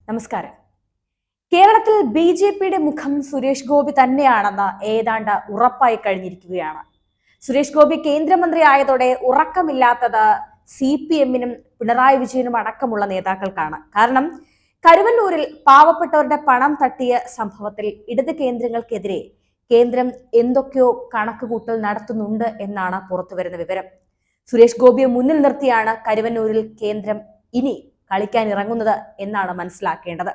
നമസ്കാരം. കേരളത്തിൽ ബി.ജെ.പിയുടെ മുഖം സുരേഷ് ഗോപി തന്നെയാണെന്ന് ഏതാണ്ട് ഉറപ്പായി കഴിഞ്ഞിരിക്കുകയാണ്. സുരേഷ് ഗോപി കേന്ദ്രമന്ത്രി ആയതോടെ ഉറക്കമില്ലാത്തത് CPM-നും പിണറായി വിജയനും അടക്കമുള്ള നേതാക്കൾക്കാണ്. കാരണം കരുവന്നൂരിൽ പാവപ്പെട്ടവരുടെ പണം തട്ടിയ സംഭവത്തിൽ ഇടത് കേന്ദ്രങ്ങൾക്കെതിരെ കേന്ദ്രം എന്തൊക്കെയോ കണക്കുകൂട്ടൽ നടത്തുന്നുണ്ട് എന്നാണ് പുറത്തുവരുന്ന വിവരം. സുരേഷ് ഗോപിയെ മുന്നിൽ നിർത്തിയാണ് കരുവന്നൂരിൽ കേന്ദ്രം ഇനി കളിക്കാൻ ഇറങ്ങുന്നത് എന്നാണ് മനസ്സിലാക്കേണ്ടത്.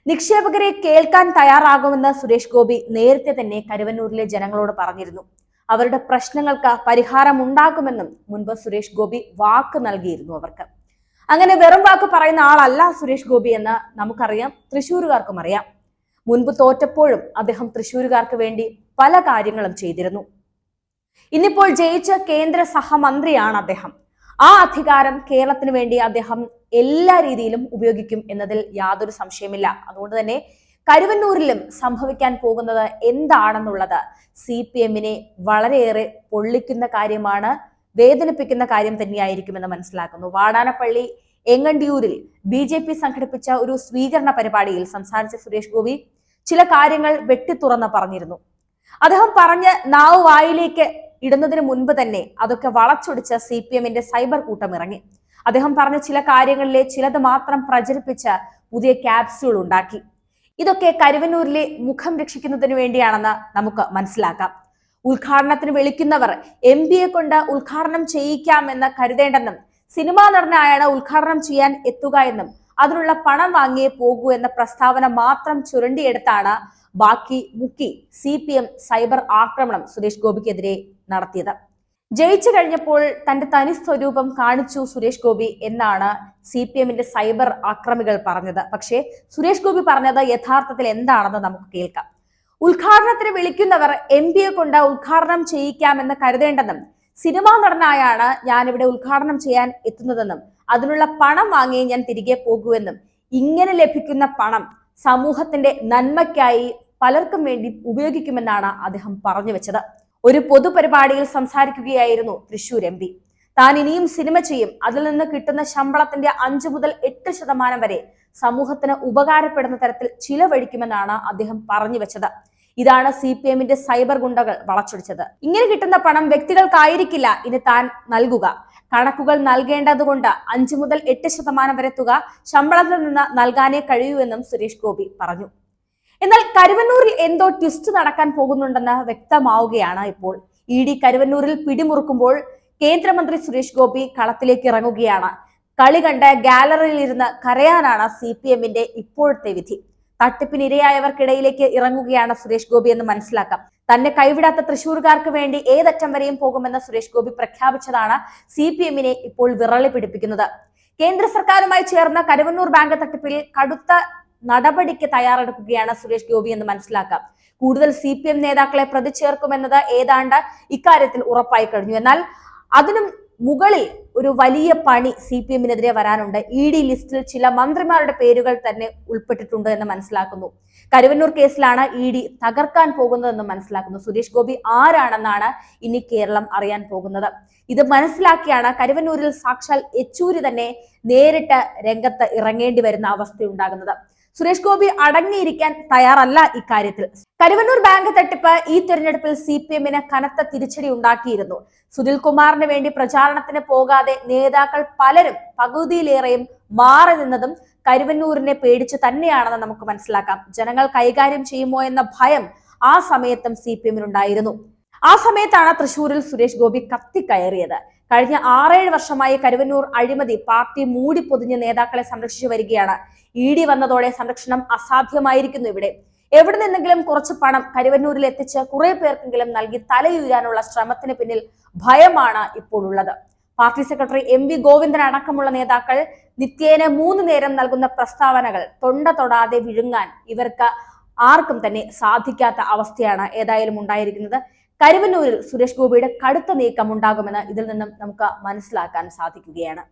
നിക്ഷേപകരെ കേൾക്കാൻ തയ്യാറാകുമെന്ന് സുരേഷ് ഗോപി നേരത്തെ തന്നെ കരുവന്നൂരിലെ ജനങ്ങളോട് പറഞ്ഞിരുന്നു. അവരുടെ പ്രശ്നങ്ങൾക്ക് പരിഹാരം ഉണ്ടാക്കുമെന്നും മുൻപ് സുരേഷ് ഗോപി വാക്ക് നൽകിയിരുന്നു അവർക്ക്. അങ്ങനെ വെറും വാക്ക് പറയുന്ന ആളല്ല സുരേഷ് ഗോപി എന്ന് നമുക്കറിയാം, തൃശ്ശൂരുകാർക്കും അറിയാം. മുൻപ് തോറ്റപ്പോഴും അദ്ദേഹം തൃശ്ശൂരുകാർക്ക് വേണ്ടി പല കാര്യങ്ങളും ചെയ്തിരുന്നു. ഇന്നിപ്പോൾ ജയിച്ച കേന്ദ്ര സഹമന്ത്രിയാണ് അദ്ദേഹം. ആ അധികാരം കേരളത്തിന് വേണ്ടി അദ്ദേഹം എല്ലാ രീതിയിലും ഉപയോഗിക്കും എന്നതിൽ യാതൊരു സംശയമില്ല. അതുകൊണ്ട് തന്നെ കരുവന്നൂരിലും സംഭവിക്കാൻ പോകുന്നത് എന്താണെന്നുള്ളത് CPM-നെ വളരെയേറെ പൊള്ളിക്കുന്ന കാര്യമാണ്, വേദനിപ്പിക്കുന്ന കാര്യം തന്നെയായിരിക്കുമെന്ന് മനസ്സിലാക്കുന്നു. വാടാനപ്പള്ളി എങ്ങണ്ടിയൂരിൽ BJP സംഘടിപ്പിച്ച ഒരു സ്വീകരണ പരിപാടിയിൽ സംസാരിച്ച സുരേഷ് ഗോപി ചില കാര്യങ്ങൾ വെട്ടിത്തുറന്ന് പറഞ്ഞിരുന്നു. അദ്ദേഹം പറഞ്ഞ് നാവ് വായിലേക്ക് ഇടുന്നതിന് മുൻപ് തന്നെ അതൊക്കെ വളച്ചൊടിച്ച് CPM-ന്റെ സൈബർ കൂട്ടം ഇറങ്ങി. അദ്ദേഹം പറഞ്ഞ ചില കാര്യങ്ങളിലെ ചിലത് മാത്രം പ്രചരിപ്പിച്ച് പുതിയ ക്യാപ്സ്യൂൾ ഉണ്ടാക്കി. ഇതൊക്കെ കരുവന്നൂരിലെ മുഖം രക്ഷിക്കുന്നതിന് വേണ്ടിയാണെന്ന് നമുക്ക് മനസ്സിലാക്കാം. ഉദ്ഘാടനത്തിന് വിളിക്കുന്നവർ MP-യെ കൊണ്ട് ഉദ്ഘാടനം ചെയ്യിക്കാമെന്ന് കരുതേണ്ടെന്നും സിനിമാ നടനായാണ് ഉദ്ഘാടനം ചെയ്യാൻ എത്തുക എന്നും അതിനുള്ള പണം വാങ്ങിയേ പോകൂ എന്ന പ്രസ്താവന മാത്രം ചുരണ്ടിയെടുത്താണ് ബാക്കി മുക്കി CPM സൈബർ ആക്രമണം സുരേഷ് ഗോപിക്കെതിരെ നടത്തിയത്. ജയിച്ചു കഴിഞ്ഞപ്പോൾ തന്റെ തനി സ്വരൂപം കാണിച്ചു സുരേഷ് ഗോപി എന്നാണ് CPM-ന്റെ സൈബർ ആക്രമികൾ പറഞ്ഞത്. പക്ഷേ സുരേഷ് ഗോപി പറഞ്ഞത് യഥാർത്ഥത്തിൽ എന്താണെന്ന് നമുക്ക് കേൾക്കാം. ഉദ്ഘാടനത്തിന് വിളിക്കുന്നവർ MP-യെ കൊണ്ട് ഉദ്ഘാടനം ചെയ്യിക്കാമെന്ന് കരുതേണ്ടെന്നും സിനിമാ നടനായാണ് ഞാനിവിടെ ഉദ്ഘാടനം ചെയ്യാൻ എത്തുന്നതെന്നും അതിനുള്ള പണം വാങ്ങി ഞാൻ തിരികെ പോകുമെന്നും ഇങ്ങനെ ലഭിക്കുന്ന പണം സമൂഹത്തിന്റെ നന്മയ്ക്കായി പലർക്കും വേണ്ടി ഉപയോഗിക്കുമെന്നാണ് അദ്ദേഹം പറഞ്ഞു വെച്ചത്. ഒരു പൊതുപരിപാടിയിൽ സംസാരിക്കുകയായിരുന്നു തൃശൂർ MP. താൻ ഇനിയും സിനിമ ചെയ്യും, അതിൽ നിന്ന് കിട്ടുന്ന ശമ്പളത്തിന്റെ 5 മുതൽ 8% വരെ സമൂഹത്തിന് ഉപകാരപ്പെടുന്ന തരത്തിൽ ചിലവഴിക്കുമെന്നാണ് അദ്ദേഹം പറഞ്ഞു വെച്ചത്. ഇതാണ് CPM-ന്റെ സൈബർ ഗുണ്ടകൾ വളച്ചൊടിച്ചത്. ഇങ്ങനെ കിട്ടുന്ന പണം വ്യക്തികൾക്കായിരിക്കില്ല ഇനി താൻ നൽകുക. കണക്കുകൾ നൽകേണ്ടതുകൊണ്ട് 5 മുതൽ 8% വരെ തുക ശമ്പളത്തിൽ നിന്ന് നൽകാനേ കഴിയൂ എന്നും സുരേഷ് ഗോപി പറഞ്ഞു. എന്നാൽ കരുവന്നൂരിൽ എന്തോ ട്വിസ്റ്റ് നടക്കാൻ പോകുന്നുണ്ടെന്ന് വ്യക്തമാവുകയാണ് ഇപ്പോൾ. ED കരുവന്നൂരിൽ പിടിമുറുക്കുമ്പോൾ കേന്ദ്രമന്ത്രി സുരേഷ് ഗോപി കളത്തിലേക്ക് ഇറങ്ങുകയാണ്. കളി കണ്ട് ഗാലറിയിൽ ഇരുന്ന് കരയാനാണ് CPM-ന്റെ ഇപ്പോഴത്തെ വിധി. തട്ടിപ്പിനിരയായവർക്കിടയിലേക്ക് ഇറങ്ങുകയാണ് സുരേഷ് ഗോപി എന്ന് മനസ്സിലാക്കാം. തന്നെ കൈവിടാത്ത തൃശ്ശൂർകാർക്ക് വേണ്ടി ഏതറ്റം വരെയും പോകുമെന്ന് സുരേഷ് ഗോപി പ്രഖ്യാപിച്ചതാണ് CPM-നെ ഇപ്പോൾ വിറളി പിടിപ്പിക്കുന്നത്. കേന്ദ്ര സർക്കാരുമായി ചേർന്ന കരുവന്നൂർ ബാങ്ക് തട്ടിപ്പിൽ കടുത്ത നടപടിക്ക് തയ്യാറെടുക്കുകയാണ് സുരേഷ് ഗോപി എന്ന് മനസ്സിലാക്കാം. കൂടുതൽ CPM നേതാക്കളെ പ്രതി ചേർക്കുമെന്നത് ഏതാണ്ട് ഇക്കാര്യത്തിൽ ഉറപ്പായി കഴിഞ്ഞു. എന്നാൽ അതിനും മുകളിൽ ഒരു വലിയ പണി CPM-നെതിരെ വരാനുണ്ട്. ED ലിസ്റ്റിൽ ചില മന്ത്രിമാരുടെ പേരുകൾ തന്നെ ഉൾപ്പെട്ടിട്ടുണ്ട് എന്ന് മനസ്സിലാക്കുന്നു. കരുവന്നൂർ കേസിലാണ് ED തകർക്കാൻ പോകുന്നതെന്ന് മനസ്സിലാക്കുന്നു. സുരേഷ് ഗോപി ആരാണെന്നാണ് ഇനി കേരളം അറിയാൻ പോകുന്നത്. ഇത് മനസ്സിലാക്കിയാണ് കരുവന്നൂരിൽ സാക്ഷാൽ യെച്ചൂരി തന്നെ നേരിട്ട് രംഗത്ത് ഇറങ്ങേണ്ടി വരുന്ന അവസ്ഥയുണ്ടാകുന്നത്. സുരേഷ് ഗോപി അടങ്ങിയിരിക്കാൻ തയ്യാറല്ല ഇക്കാര്യത്തിൽ. കരുവന്നൂർ ബാങ്ക് തട്ടിപ്പ് ഈ തെരഞ്ഞെടുപ്പിൽ CPM-ന് കനത്ത തിരിച്ചടി ഉണ്ടാക്കിയിരുന്നു. സുനിൽ കുമാറിന് വേണ്ടി പ്രചാരണത്തിന് പോകാതെ നേതാക്കൾ പലരും പകുതിയിലേറെയും മാറി നിന്നതും കരുവന്നൂരിനെ പേടിച്ച് തന്നെയാണെന്ന് നമുക്ക് മനസ്സിലാക്കാം. ജനങ്ങൾ കൈകാര്യം ചെയ്യുമോ എന്ന ഭയം ആ സമയത്തും CPM-നുണ്ടായിരുന്നു. ആ സമയത്താണ് തൃശ്ശൂരിൽ സുരേഷ് ഗോപി കത്തിക്കയറിയത്. കഴിഞ്ഞ 6-7 വർഷമായി കരുവന്നൂർ അഴിമതി പാർട്ടി മൂടി പൊതിഞ്ഞ് നേതാക്കളെ സംരക്ഷിച്ചു വരികയാണ്. ED വന്നതോടെ സംരക്ഷണം അസാധ്യമായിരിക്കുന്നു. ഇവിടെ എവിടെ നിന്നെങ്കിലും കുറച്ച് പണം കരുവന്നൂരിൽ എത്തിച്ച് കുറെ പേർക്കെങ്കിലും നൽകി തലയുയരാനുള്ള ശ്രമത്തിന് പിന്നിൽ ഭയമാണ് ഇപ്പോൾ ഉള്ളത്. പാർട്ടി സെക്രട്ടറി MV ഗോവിന്ദൻ അടക്കമുള്ള നേതാക്കൾ നിത്യേന 3 നേരം നൽകുന്ന പ്രസ്താവനകൾ തൊണ്ട തൊടാതെ വിഴുങ്ങാൻ ഇവർക്ക് ആർക്കും തന്നെ സാധിക്കാത്ത അവസ്ഥയാണ് ഏതായാലും ഉണ്ടായിരിക്കുന്നത്. കരുവന്നൂരിൽ സുരേഷ് ഗോപിയുടെ കടുത്ത നീക്കം ഉണ്ടാകുമെന്ന് ഇതിൽ നിന്നും നമുക്ക് മനസ്സിലാക്കാൻ സാധിക്കുകയാണ്.